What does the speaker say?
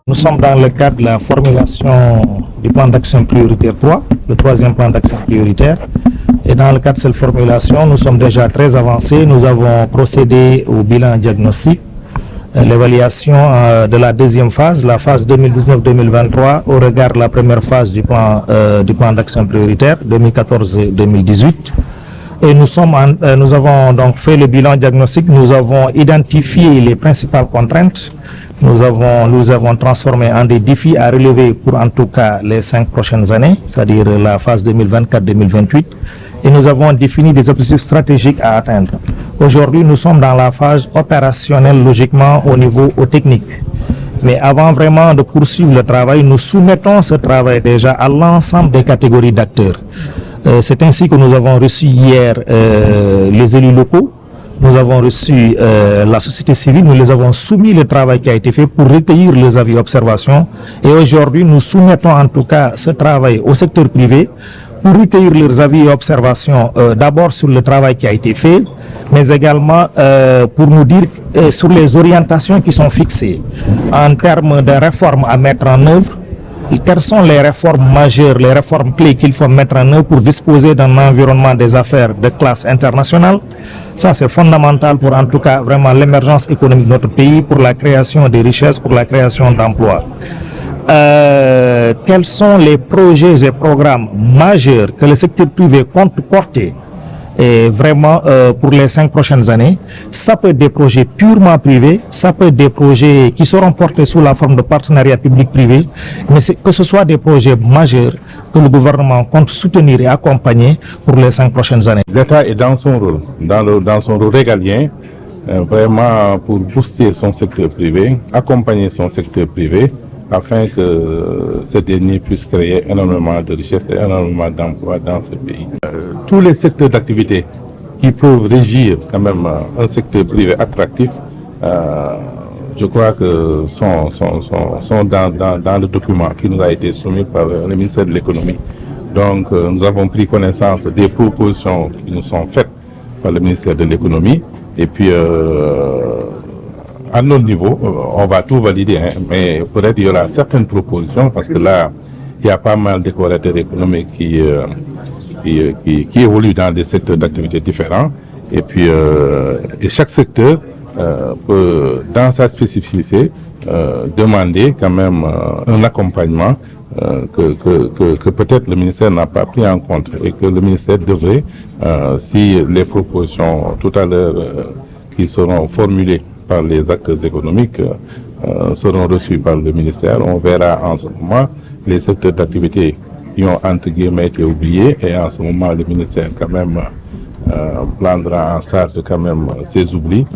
Nous sommes dans le cadre de la formulation du plan d'action prioritaire 3, le troisième plan d'action prioritaire. Et dans le cadre de cette formulation, nous sommes déjà très avancés. Nous avons procédé au bilan diagnostic, l'évaluation de la deuxième phase, la phase 2019-2023, au regard de la première phase du plan d'action prioritaire 2014-2018. Et nous avons donc fait le bilan diagnostic, nous avons identifié les principales contraintes, nous avons transformé en des défis à relever pour en tout cas les 5 prochaines années, c'est-à-dire la phase 2024-2028, et nous avons défini des objectifs stratégiques à atteindre. Aujourd'hui, nous sommes dans la phase opérationnelle logiquement au niveau technique. Mais avant vraiment de poursuivre le travail, nous soumettons ce travail déjà à l'ensemble des catégories d'acteurs. C'est ainsi que nous avons reçu hier les élus locaux, nous avons reçu la société civile, nous les avons soumis le travail qui a été fait pour recueillir les avis et observations. Et aujourd'hui, nous soumettons en tout cas ce travail au secteur privé pour recueillir leurs avis et observations d'abord sur le travail qui a été fait, mais également pour nous dire sur les orientations qui sont fixées en termes de réformes à mettre en œuvre. Quelles sont les réformes majeures, les réformes clés qu'il faut mettre en œuvre pour disposer d'un environnement des affaires de classe internationale? Ça, c'est fondamental pour en tout cas vraiment l'émergence économique de notre pays, pour la création des richesses, pour la création d'emplois. Quels sont les projets et programmes majeurs que le secteur privé compte porter et vraiment pour les 5 prochaines années? Ça peut être des projets purement privés, ça peut être des projets qui seront portés sous la forme de partenariat public-privé, mais que ce soit des projets majeurs que le gouvernement compte soutenir et accompagner pour les 5 prochaines années. L'État est dans son rôle, dans son rôle régalien, vraiment pour booster son secteur privé, accompagner son secteur privé, afin que ce dernier puisse créer énormément de richesses et énormément d'emplois dans ce pays. Tous les secteurs d'activité qui peuvent régir quand même un secteur privé attractif, je crois que sont dans le document qui nous a été soumis par le ministère de l'économie. Donc nous avons pris connaissance des propositions qui nous sont faites par le ministère de l'économie et puis à notre niveau, on va tout valider, hein, mais peut-être il y aura certaines propositions parce que là, il y a pas mal d'écolateurs économiques qui évoluent dans des secteurs d'activité différents. Et puis, et chaque secteur peut, dans sa spécificité, demander quand même un accompagnement que peut-être le ministère n'a pas pris en compte et que le ministère devrait, si les propositions tout à l'heure qui seront formulées par les acteurs économiques seront reçus par le ministère. On verra en ce moment les secteurs d'activité qui ont entre guillemets été oubliés et en ce moment le ministère quand même prendra en charge quand même ces oublis.